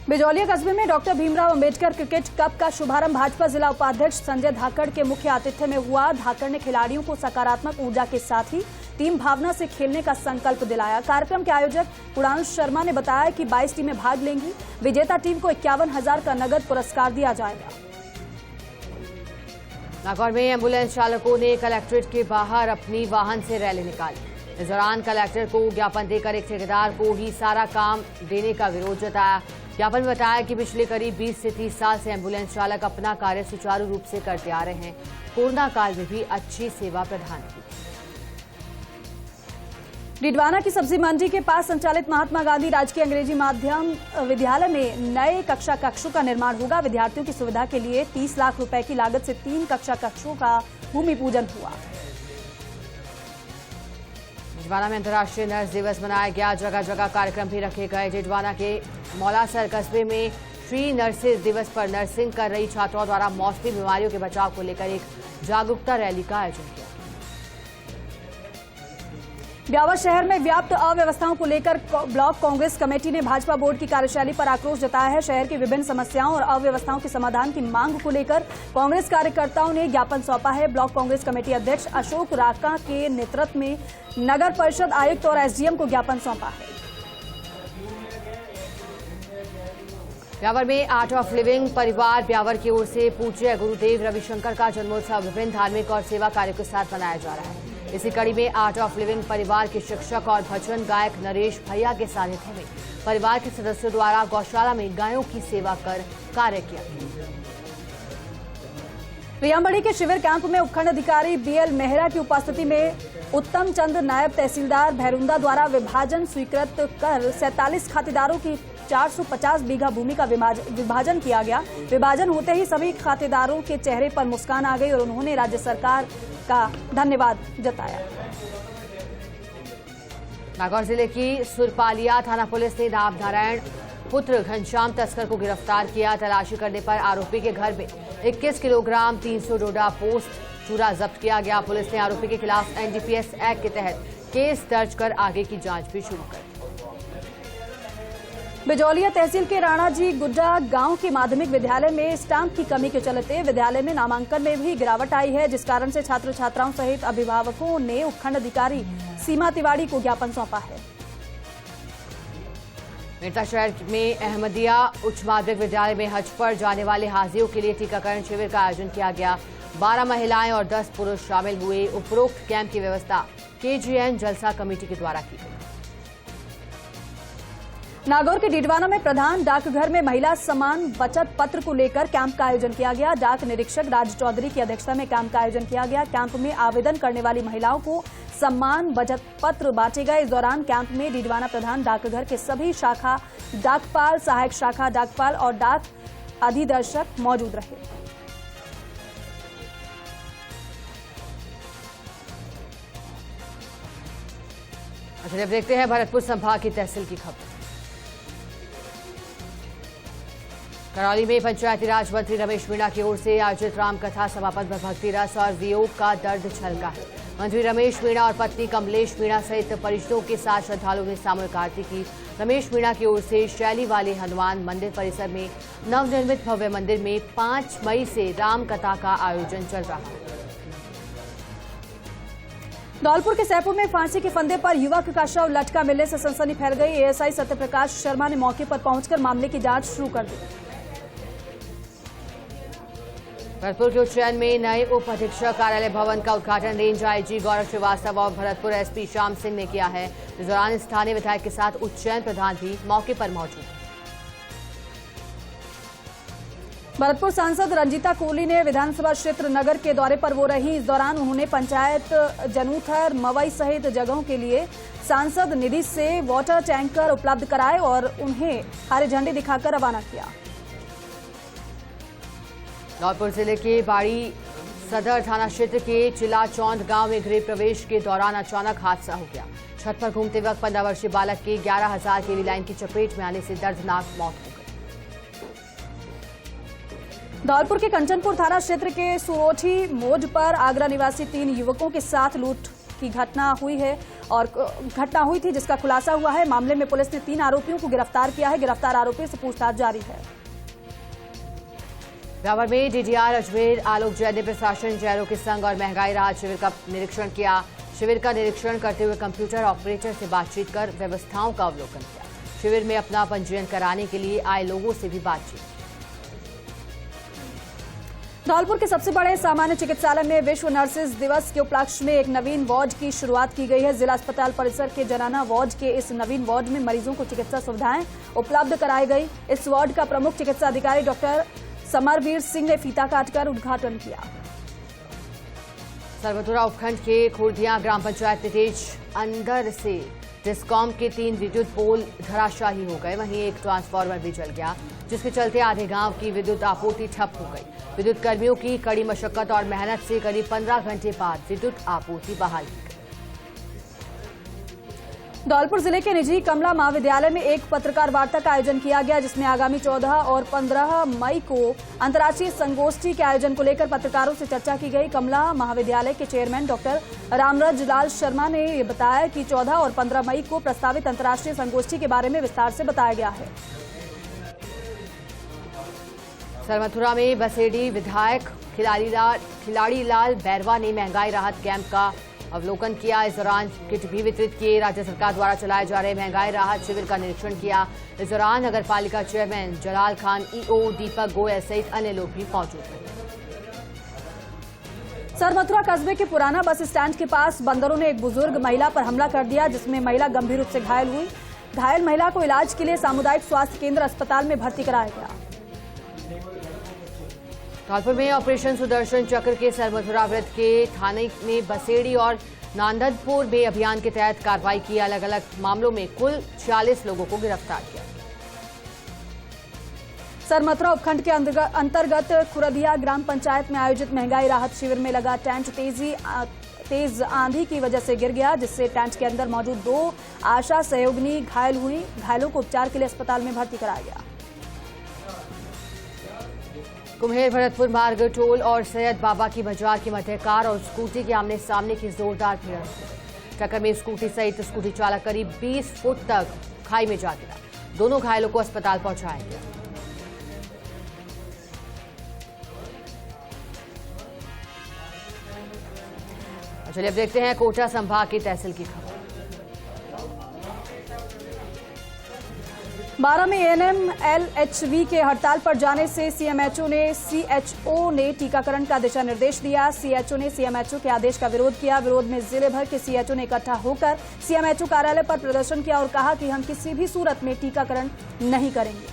बिजौलिया कस्बे में doctor Bhimrao Ambedkar cricket cup का शुभारंभ भाजपा जिला उपाध्यक्ष संजय धाकड़ के मुख्य आतिथ्य में हुआ। धाकड़ ने खिलाड़ियों को सकारात्मक ऊर्जा के साथ ही टीम भावना से खेलने का संकल्प दिलाया। कार्यक्रम के आयोजक कुणाल शर्मा ने बताया कि 22 टीमें भाग लेंगी। विजेता टीम को 51,000 का नगद पुरस्कार दिया जाएगा। नागौर में एम्बुलेंस चालकों ने कलेक्ट्रेट के बाहर अपनी वाहन से रैली निकाली। इस दौरान कलेक्टर को ज्ञापन देकर एक ठेकेदार को ही सारा काम देने का विरोध जताया। ज्ञापन में बताया कि पिछले करीब 20 से 30 साल से एम्बुलेंस चालक अपना कार्य सुचारू रूप से करते आ रहे हैं। कोरोना काल में भी अच्छी सेवा प्रदान की। डीडवाना की सब्जी मंडी के पास संचालित महात्मा गांधी राजकीय अंग्रेजी माध्यम विद्यालय में नए कक्षा कक्षों का निर्माण होगा। विद्यार्थियों की सुविधा के लिए 30 लाख रुपए की लागत से 3 कक्षा कक्षों का भूमि पूजन हुआ। जेठवाना में अंतर्राष्ट्रीय नर्स दिवस मनाया गया। जगह जगह कार्यक्रम भी रखे गए। जेठवाना के मौलासर कस्बे में श्री नर्सेज दिवस पर नर्सिंग कर रही छात्राओं द्वारा मौसमी बीमारियों के बचाव को लेकर एक जागरूकता रैली का आयोजन किया। ब्यावर शहर में व्याप्त अव्यवस्थाओं को लेकर ब्लॉक कांग्रेस कमेटी ने भाजपा बोर्ड की कार्यशैली पर आक्रोश जताया है। शहर की विभिन्न समस्याओं और अव्यवस्थाओं के समाधान की मांग को लेकर कांग्रेस कार्यकर्ताओं ने ज्ञापन सौंपा है। ब्लॉक कांग्रेस कमेटी अध्यक्ष अशोक राका के नेतृत्व में नगर परिषद आयुक्त और एसडीएम को ज्ञापन सौंपा है। ब्यावर में आर्ट ऑफ लिविंग परिवार ब्यावर की ओर से पूज्य गुरुदेव रविशंकर का जन्मोत्सव विभिन्न धार्मिक और सेवा कार्यों के साथ मनाया जा रहा है। इसी कड़ी में आर्ट ऑफ लिविंग परिवार के शिक्षक और भजन गायक नरेश भैया के सानिध्य में परिवार के सदस्यों द्वारा गौशाला में गायों की सेवा कर कार्य किया। रियामबड़ी के शिविर कैंप में उपखंड अधिकारी बीएल मेहरा की उपस्थिति में उत्तम चंद नायब तहसीलदार भैरुंदा द्वारा विभाजन स्वीकृत कर 47 खातेदारों की 450 बीघा भूमि का विभाजन किया गया। विभाजन होते ही सभी खातेदारों के चेहरे पर मुस्कान आ गई और उन्होंने राज्य सरकार का धन्यवाद जताया। नागौर जिले की सुरपालिया थाना पुलिस ने नामनारायण पुत्र घनश्याम तस्कर को गिरफ्तार किया। तलाशी करने पर आरोपी के घर में 21 किलोग्राम 300 डोडा पोस्ट चूरा जब्त किया गया। पुलिस ने आरोपी के खिलाफ एनडीपीएस एक्ट के तहत केस दर्ज कर आगे की जांच भी शुरू कर दी। बिजौलिया तहसील के राणाजी गुड्डा गांव के माध्यमिक विद्यालय में स्टाम्प की कमी के चलते विद्यालय में नामांकन में भी गिरावट आई है, जिस कारण से छात्र छात्राओं सहित अभिभावकों ने उपखंड अधिकारी सीमा तिवारी को ज्ञापन सौंपा है। मेरठ शहर में अहमदिया उच्च माध्यमिक विद्यालय में हज पर जाने वाले हाजियों के लिए टीकाकरण शिविर का आयोजन किया गया। 12 महिलाएं और 10 पुरुष शामिल हुए। उपरोक्त कैंप की व्यवस्था केजीएन जलसा कमेटी के द्वारा की गई। नागौर के डीडवाना में प्रधान डाकघर में महिला सम्मान बचत पत्र को लेकर कैंप का आयोजन किया गया। डाक निरीक्षक राज चौधरी की अध्यक्षता में कैंप का आयोजन किया गया। कैंप में आवेदन करने वाली महिलाओं को सम्मान बचत पत्र बांटे गए। इस दौरान कैंप में डीडवाना प्रधान डाकघर के सभी शाखा डाकपाल, सहायक शाखा डाकपाल और डाक अधिदर्शक मौजूद रहे। अब देखते हैं भरतपुर संभाग की तहसील की खबर। करौली में पंचायती राज मंत्री रमेश मीणा की ओर से आयोजित रामकथा समापन पर भक्ति रस और वियोग का दर्द छलका है। मंत्री रमेश मीणा और पत्नी कमलेश मीणा सहित परिजनों के साथ श्रद्धालुओं ने सामूहिक आरती की। रमेश मीणा की ओर से शैली वाले हनुमान मंदिर परिसर में नवनिर्मित भव्य मंदिर में 5 मई से रामकथा का आयोजन चल रहा है। धौलपुर के सैपुर में फांसी के फंदे पर युवक का शव लटका मिलने से सनसनी फैल गई। एएसआई सत्यप्रकाश शर्मा ने मौके पर पहुंचकर मामले की जांच शुरू कर दी। भरतपुर के उज्जैन में नए उप अधीक्षक कार्यालय भवन का उद्घाटन रेंज आईजी गौरव श्रीवास्तव और भरतपुर एसपी श्याम सिंह ने किया है। इस दौरान स्थानीय विधायक के साथ उज्जैन प्रधान भी मौके पर मौजूद। भरतपुर सांसद रंजीता कोहली ने विधानसभा क्षेत्र नगर के दौरे पर वो रही। इस दौरान उन्होंने पंचायत जनूथर, मवई सहित जगहों के लिए सांसद निधि से वाटर टैंकर उपलब्ध कराए और उन्हें हरे झंडे दिखाकर रवाना किया। धौलपुर जिले के बाड़ी सदर थाना क्षेत्र के चिलाचौंद गांव में गृह प्रवेश के दौरान अचानक हादसा हो गया। छत पर घूमते वक्त 15 वर्षीय बालक की 11,000 केवी लाइन की चपेट में आने से दर्दनाक मौत हो गई। धौलपुर के कंचनपुर थाना क्षेत्र के सुरोठी मोड़ पर आगरा निवासी 3 युवकों के साथ लूट की घटना हुई थी, जिसका खुलासा हुआ है। मामले में पुलिस ने 3 आरोपियों को गिरफ्तार किया है। गिरफ्तार आरोपियों से पूछताछ जारी है। ब्यावर में डीडीआर अजमेर आलोक जैन ने प्रशासन, शहरों के संघ और महंगाई राहत शिविर का निरीक्षण किया। शिविर का निरीक्षण करते हुए कंप्यूटर ऑपरेटर से बातचीत कर व्यवस्थाओं का अवलोकन किया। शिविर में अपना पंजीयन कराने के लिए आए लोगों से भी बातचीत। धौलपुर के सबसे बड़े सामान्य चिकित्सालय में विश्व नर्सेज दिवस के उपलक्ष्य में एक नवीन वार्ड की शुरुआत की गई है। जिला अस्पताल परिसर के जनाना वार्ड के इस नवीन वार्ड में मरीजों को चिकित्सा सुविधाएं उपलब्ध कराई गई। इस वार्ड का प्रमुख चिकित्सा अधिकारी डॉक्टर समरवीर सिंह ने फीता काटकर उद्घाटन किया। सरबतुरा उपखंड के खुर्दिया ग्राम पंचायत में तेज अंदर से डिस्कॉम के 3 विद्युत पोल धराशायी हो गए। वहीं एक ट्रांसफार्मर भी जल गया, जिसके चलते आधे गांव की विद्युत आपूर्ति ठप हो गई। विद्युत कर्मियों की कड़ी मशक्कत और मेहनत से करीब 15 घंटे बाद विद्युत आपूर्ति बहाल की गई। धौलपुर जिले के निजी कमला महाविद्यालय में एक पत्रकार वार्ता का आयोजन किया गया, जिसमें आगामी 14 और 15 मई को अंतर्राष्ट्रीय संगोष्ठी के आयोजन को लेकर पत्रकारों से चर्चा की गई। कमला महाविद्यालय के चेयरमैन डॉक्टर रामराज लाल शर्मा ने ये बताया कि 14 और 15 मई को प्रस्तावित अंतर्राष्ट्रीय संगोष्ठी के बारे में विस्तार से बताया गया है। सरमथुरा में बसेडी विधायक खिलाड़ी लाल बैरवा ने महंगाई राहत कैंप का अवलोकन किया। इस दौरान किट भी वितरित किए। राज्य सरकार द्वारा चलाए जा रहे महंगाई राहत शिविर का निरीक्षण किया। इस दौरान नगर पालिका चेयरमैन जलाल खान, ईओ दीपक गोयल सहित अन्य लोग भी मौजूद थे। सरमथुरा कस्बे के पुराना बस स्टैंड के पास बंदरों ने एक बुजुर्ग महिला पर हमला कर दिया, जिसमें महिला गंभीर रूप से घायल हुई। घायल महिला को इलाज के लिए सामुदायिक स्वास्थ्य केंद्र अस्पताल में भर्ती कराया गया। धौलपुर में ऑपरेशन सुदर्शन चक्र के सरमथुरा वृत्त के थाने ने बसेड़ी और नांददपुर में अभियान के तहत कार्रवाई की। अलग अलग मामलों में कुल 46 लोगों को गिरफ्तार किया। सरमथुरा उपखंड के अंतर्गत खुरदिया ग्राम पंचायत में आयोजित महंगाई राहत शिविर में लगा टेंट तेज आंधी की वजह से गिर गया, जिससे टेंट के अंदर मौजूद 2 आशा सहयोगिनी घायल हुई। घायलों को उपचार के लिए अस्पताल में भर्ती कराया गया। कुम्हेर भरतपुर मार्ग टोल और सैयद बाबा की बाजार के मध्य कार और स्कूटी के आमने सामने की जोरदार भिड़ंत हुई। टक्कर में स्कूटी सहित स्कूटी चालक करीब 20 फुट तक खाई में जा गिरा। दोनों घायलों को अस्पताल पहुंचाया गया। चलिए अब देखते हैं कोटा संभाग की तहसील की खबर। 12 में एएनएम एलएचवी के हड़ताल पर जाने से सीएचओ ने टीकाकरण का दिशा निर्देश दिया। सीएचओ ने सीएमएचओ के आदेश का विरोध किया। विरोध में जिले भर के सीएचओ ने इकट्ठा होकर सीएमएचओ कार्यालय पर प्रदर्शन किया और कहा कि हम किसी भी सूरत में टीकाकरण नहीं करेंगे।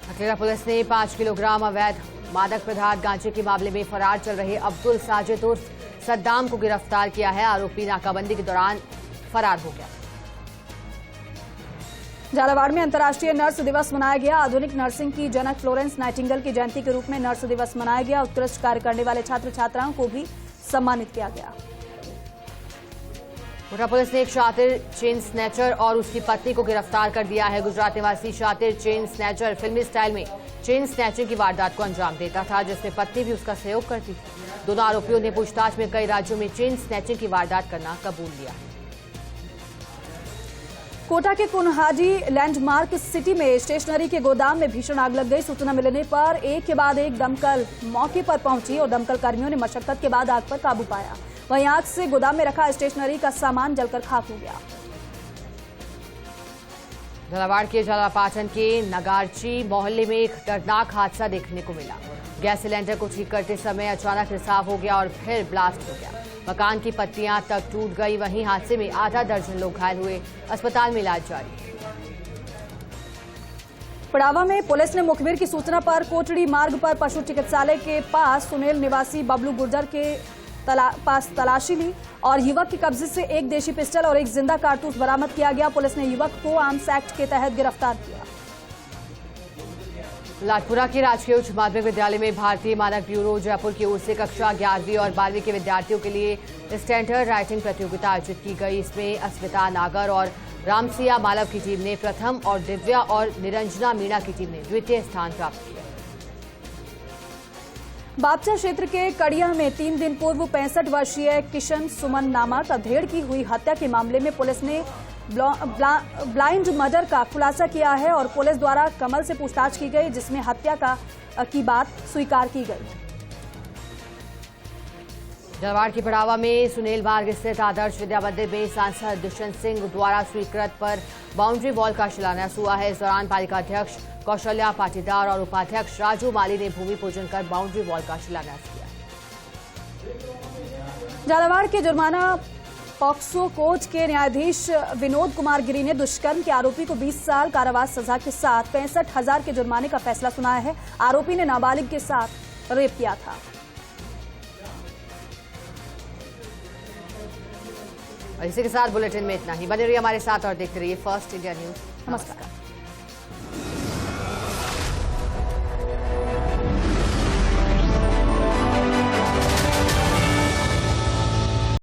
अकेला पुलिस ने 5 किलोग्राम अवैध मादक पदार्थ गांजे के मामले में फरार चल रहे अब्दुल साजिद उर्फ सद्दाम को गिरफ्तार किया है। आरोपी नाकाबंदी के दौरान फरार हो गया। झालावाड़ में अंतर्राष्ट्रीय नर्स दिवस मनाया गया। आधुनिक नर्सिंग की जनक फ्लोरेंस नाइटिंगेल की जयंती के रूप में नर्स दिवस मनाया गया। उत्कृष्ट कार्य करने वाले छात्र छात्राओं को भी सम्मानित किया गया। कोटा पुलिस ने एक शातिर चेन स्नैचर और उसकी पत्नी को गिरफ्तार कर दिया है। गुजरात निवासी शातिर चेन स्नैचर फिल्मी स्टाइल में चेन स्नैचिंग की वारदात को अंजाम देता था, जिसमें पत्नी भी उसका सहयोग करती थी। दोनों आरोपियों ने पूछताछ में कई राज्यों में चेन स्नैचिंग की वारदात करना कबूल लिया। कोटा के कुनहाजी लैंडमार्क सिटी में स्टेशनरी के गोदाम में भीषण आग लग गई। सूचना मिलने पर एक के बाद एक दमकल मौके पर पहुंची और दमकल कर्मियों ने मशक्कत के बाद आग पर काबू पाया। वहीं आग से गोदाम में रखा स्टेशनरी का सामान जलकर खाक हो गया। झालावाड़ के जलापाटन के नगारची मोहल्ले में एक दर्दनाक हादसा देखने को मिला। गैस सिलेंडर को ठीक करते समय अचानक रिसाव हो गया और फिर ब्लास्ट हो गया। मकान की पत्तियां तक टूट गई। वहीं हादसे में आधा दर्जन लोग घायल हुए। अस्पताल में इलाज जारी। पड़ावा में पुलिस ने मुखबिर की सूचना पर कोटड़ी मार्ग पर पशु चिकित्सालय के पास सुनेल निवासी बबलू गुर्जर के पास तलाशी ली और युवक के कब्जे से एक देशी पिस्टल और एक जिंदा कारतूस बरामद किया गया। पुलिस ने युवक को आर्म्स एक्ट के तहत गिरफ्तार किया। लाटपुरा के राजकीय उच्च माध्यमिक विद्यालय में भारतीय मानक ब्यूरो जयपुर की ओर से कक्षा 11वीं और 12वीं के विद्यार्थियों के लिए स्टैंडर्ड राइटिंग प्रतियोगिता आयोजित की गई। इसमें अस्मिता नागर और रामसिया मालव की टीम ने प्रथम और दिव्या और निरंजना मीणा की टीम ने द्वितीय स्थान प्राप्त किया। बापचा क्षेत्र के कड़िया में 3 दिन पूर्व 65 वर्षीय किशन सुमन नामक अधेड़ की हुई हत्या के मामले में पुलिस ने ब्लाइंड मर्डर का खुलासा किया है और पुलिस द्वारा कमल से पूछताछ की गई, जिसमें हत्या की बात स्वीकार की गई। झालावाड़ की पड़ावा में सुनेल मार्ग स्थित आदर्श विद्या मंदिर में सांसद दुष्यंत सिंह द्वारा स्वीकृत पर बाउंड्री वॉल का शिलान्यास हुआ है। इस दौरान पालिका अध्यक्ष कौशल्या पाटीदार और उपाध्यक्ष राजू माली ने भूमि पूजन कर बाउंड्री वॉल का शिलान्यास किया। झालावाड़ के जुर्माना पॉक्सो कोर्ट के न्यायाधीश विनोद कुमार गिरी ने दुष्कर्म के आरोपी को 20 साल कारावास सजा के साथ 65,000 के जुर्माने का फैसला सुनाया है। आरोपी ने नाबालिग के साथ रेप किया था। और इसी के साथ बुलेटिन में इतना ही। बने रहिए हमारे साथ और देखते रहिए फर्स्ट इंडिया न्यूज। नमस्कार।